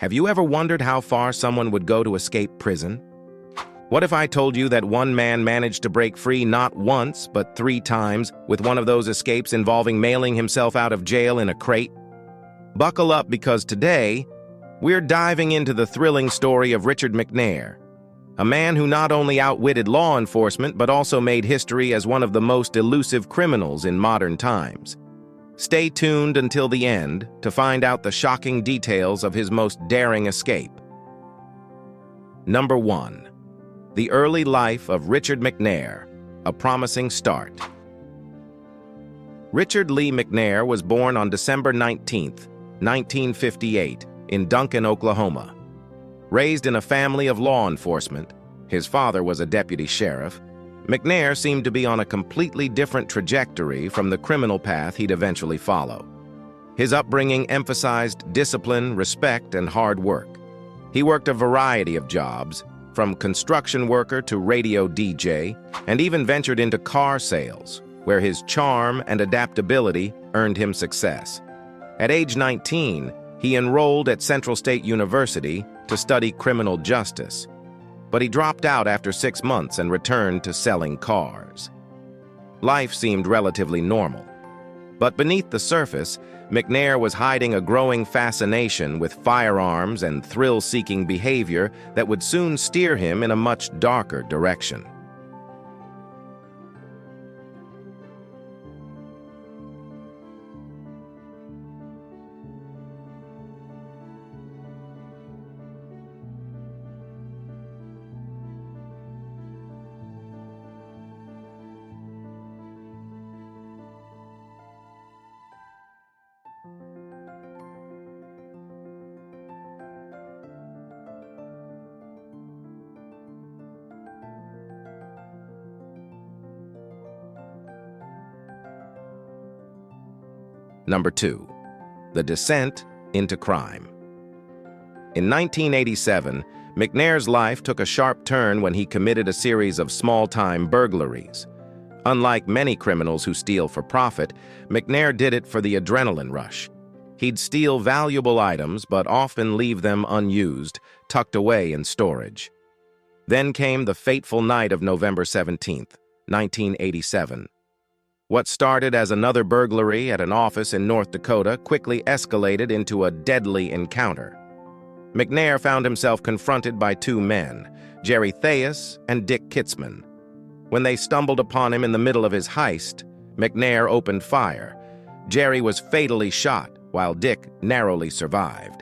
Have you ever wondered how far someone would go to escape prison? What if I told you that one man managed to break free not once, but 3 times, with one of those escapes involving mailing himself out of jail in a crate? Buckle up, because today, we're diving into the thrilling story of Richard McNair, a man who not only outwitted law enforcement but also made history as one of the most elusive criminals in modern times. Stay tuned until the end to find out the shocking details of his most daring escape. Number 1. The early life of Richard McNair, a promising start. Richard Lee McNair was born on December 19, 1958, in Duncan, Oklahoma. Raised in a family of law enforcement, his father was a deputy sheriff, McNair seemed to be on a completely different trajectory from the criminal path he'd eventually follow. His upbringing emphasized discipline, respect, and hard work. He worked a variety of jobs, from construction worker to radio DJ, and even ventured into car sales, where his charm and adaptability earned him success. At age 19, he enrolled at Central State University to study criminal justice, but he dropped out after 6 months and returned to selling cars. Life seemed relatively normal, but beneath the surface, McNair was hiding a growing fascination with firearms and thrill-seeking behavior that would soon steer him in a much darker direction. Number 2. The descent into crime. In 1987, McNair's life took a sharp turn when he committed a series of small-time burglaries. Unlike many criminals who steal for profit, McNair did it for the adrenaline rush. He'd steal valuable items but often leave them unused, tucked away in storage. Then came the fateful night of November 17, 1987. What started as another burglary at an office in North Dakota quickly escalated into a deadly encounter. McNair found himself confronted by 2 men, Jerry Theus and Dick Kitzman. When they stumbled upon him in the middle of his heist, McNair opened fire. Jerry was fatally shot, while Dick narrowly survived.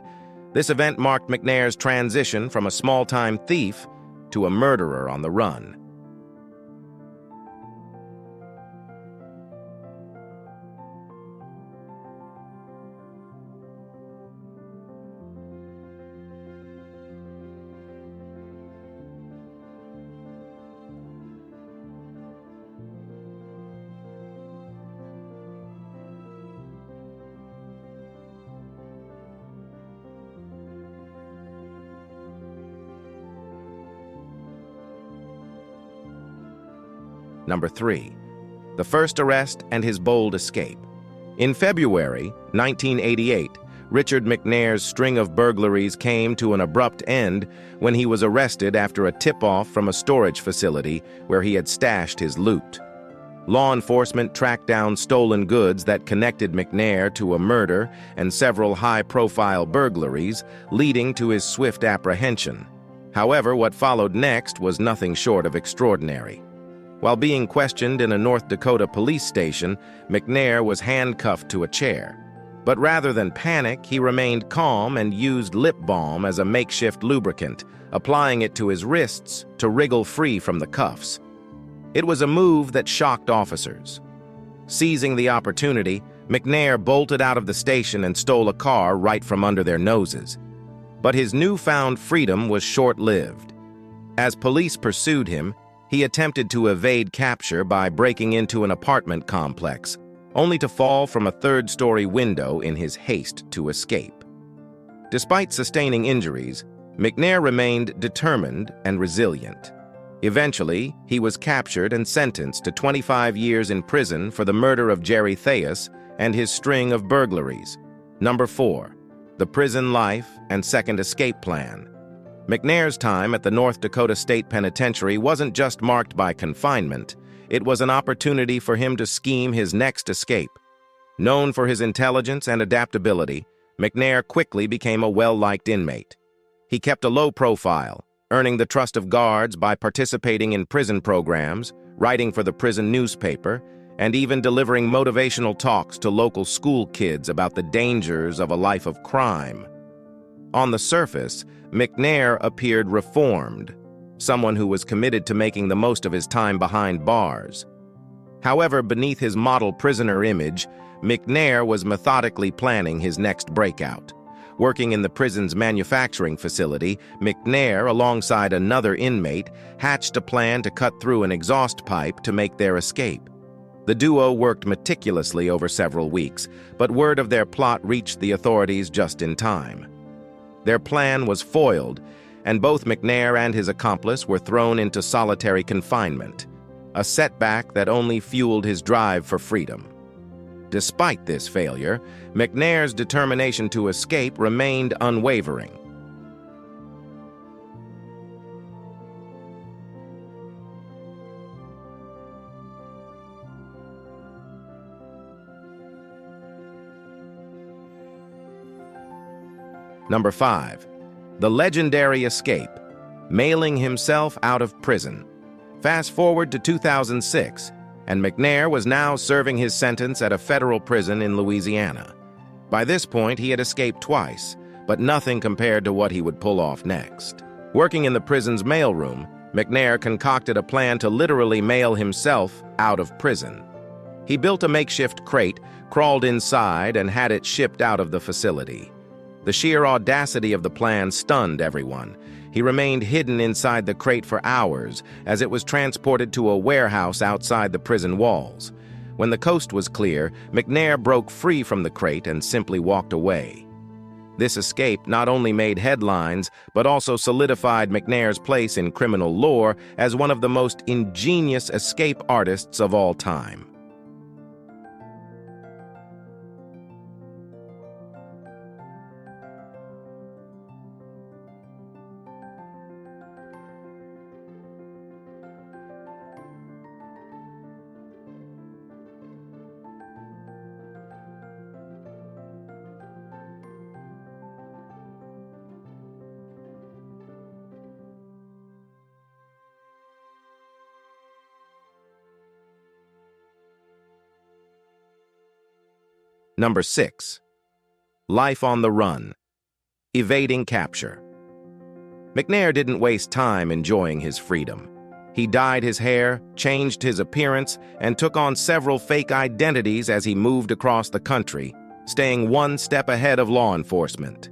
This event marked McNair's transition from a small-time thief to a murderer on the run. Number 3. The first arrest and his bold escape. In February 1988, Richard McNair's string of burglaries came to an abrupt end when he was arrested after a tip-off from a storage facility where he had stashed his loot. Law enforcement tracked down stolen goods that connected McNair to a murder and several high-profile burglaries, leading to his swift apprehension. However, what followed next was nothing short of extraordinary. While being questioned in a North Dakota police station, McNair was handcuffed to a chair. But rather than panic, he remained calm and used lip balm as a makeshift lubricant, applying it to his wrists to wriggle free from the cuffs. It was a move that shocked officers. Seizing the opportunity, McNair bolted out of the station and stole a car right from under their noses. But his newfound freedom was short-lived. As police pursued him, he attempted to evade capture by breaking into an apartment complex, only to fall from a 3rd-story window in his haste to escape. Despite sustaining injuries, McNair remained determined and resilient. Eventually, he was captured and sentenced to 25 years in prison for the murder of Jerry Theus and his string of burglaries. Number 4. the prison life, and second escape plan. McNair's time at the North Dakota State Penitentiary wasn't just marked by confinement. It was an opportunity for him to scheme his next escape. Known for his intelligence and adaptability, McNair quickly became a well-liked inmate. He kept a low profile, earning the trust of guards by participating in prison programs, writing for the prison newspaper, and even delivering motivational talks to local school kids about the dangers of a life of crime. On the surface, McNair appeared reformed, someone who was committed to making the most of his time behind bars. However, beneath his model prisoner image, McNair was methodically planning his next breakout. Working in the prison's manufacturing facility, McNair, alongside another inmate, hatched a plan to cut through an exhaust pipe to make their escape. The duo worked meticulously over several weeks, but word of their plot reached the authorities just in time. Their plan was foiled, and both McNair and his accomplice were thrown into solitary confinement, a setback that only fueled his drive for freedom. Despite this failure, McNair's determination to escape remained unwavering. Number 5. The legendary escape, mailing himself out of prison. Fast forward to 2006, and McNair was now serving his sentence at a federal prison in Louisiana. By this point, he had escaped twice, but nothing compared to what he would pull off next. Working in the prison's mailroom, McNair concocted a plan to literally mail himself out of prison. He built a makeshift crate, crawled inside, and had it shipped out of the facility. The sheer audacity of the plan stunned everyone. He remained hidden inside the crate for hours as it was transported to a warehouse outside the prison walls. When the coast was clear, McNair broke free from the crate and simply walked away. This escape not only made headlines, but also solidified McNair's place in criminal lore as one of the most ingenious escape artists of all time. Number 6. Life on the run. Evading capture. McNair didn't waste time enjoying his freedom. He dyed his hair, changed his appearance, and took on several fake identities as he moved across the country, staying one step ahead of law enforcement.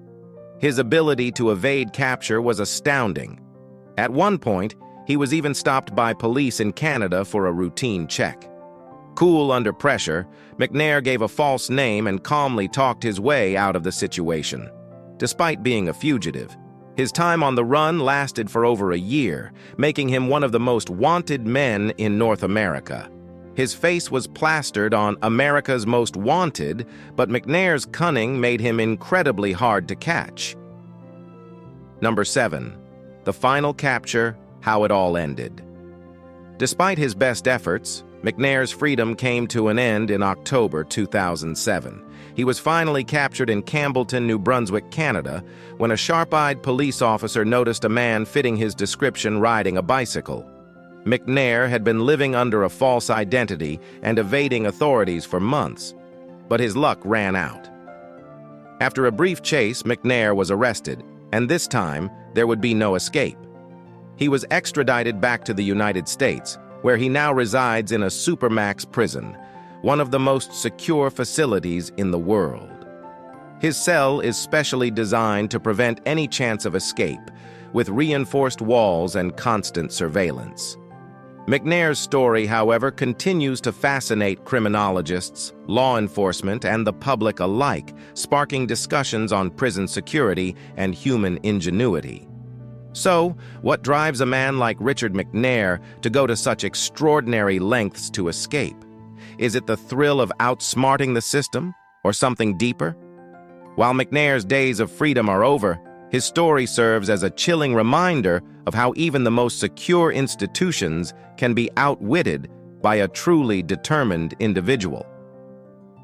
His ability to evade capture was astounding. At one point, he was even stopped by police in Canada for a routine check. Cool under pressure, McNair gave a false name and calmly talked his way out of the situation. Despite being a fugitive, his time on the run lasted for over a year, making him one of the most wanted men in North America. His face was plastered on America's Most Wanted, but McNair's cunning made him incredibly hard to catch. Number 7. The final capture, how it all ended. Despite his best efforts, McNair's freedom came to an end in October 2007. He was finally captured in Campbellton, New Brunswick, Canada, when a sharp-eyed police officer noticed a man fitting his description riding a bicycle. McNair had been living under a false identity and evading authorities for months, but his luck ran out. After a brief chase, McNair was arrested, and this time there would be no escape. He was extradited back to the United States, where he now resides in a supermax prison, one of the most secure facilities in the world. His cell is specially designed to prevent any chance of escape, with reinforced walls and constant surveillance. McNair's story, however, continues to fascinate criminologists, law enforcement, and the public alike, sparking discussions on prison security and human ingenuity. So, what drives a man like Richard McNair to go to such extraordinary lengths to escape? Is it the thrill of outsmarting the system, or something deeper? While McNair's days of freedom are over, his story serves as a chilling reminder of how even the most secure institutions can be outwitted by a truly determined individual.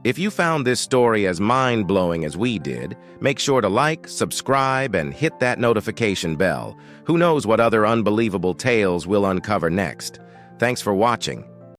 If you found this story as mind-blowing as we did, make sure to like, subscribe, and hit that notification bell. Who knows what other unbelievable tales we'll uncover next? Thanks for watching.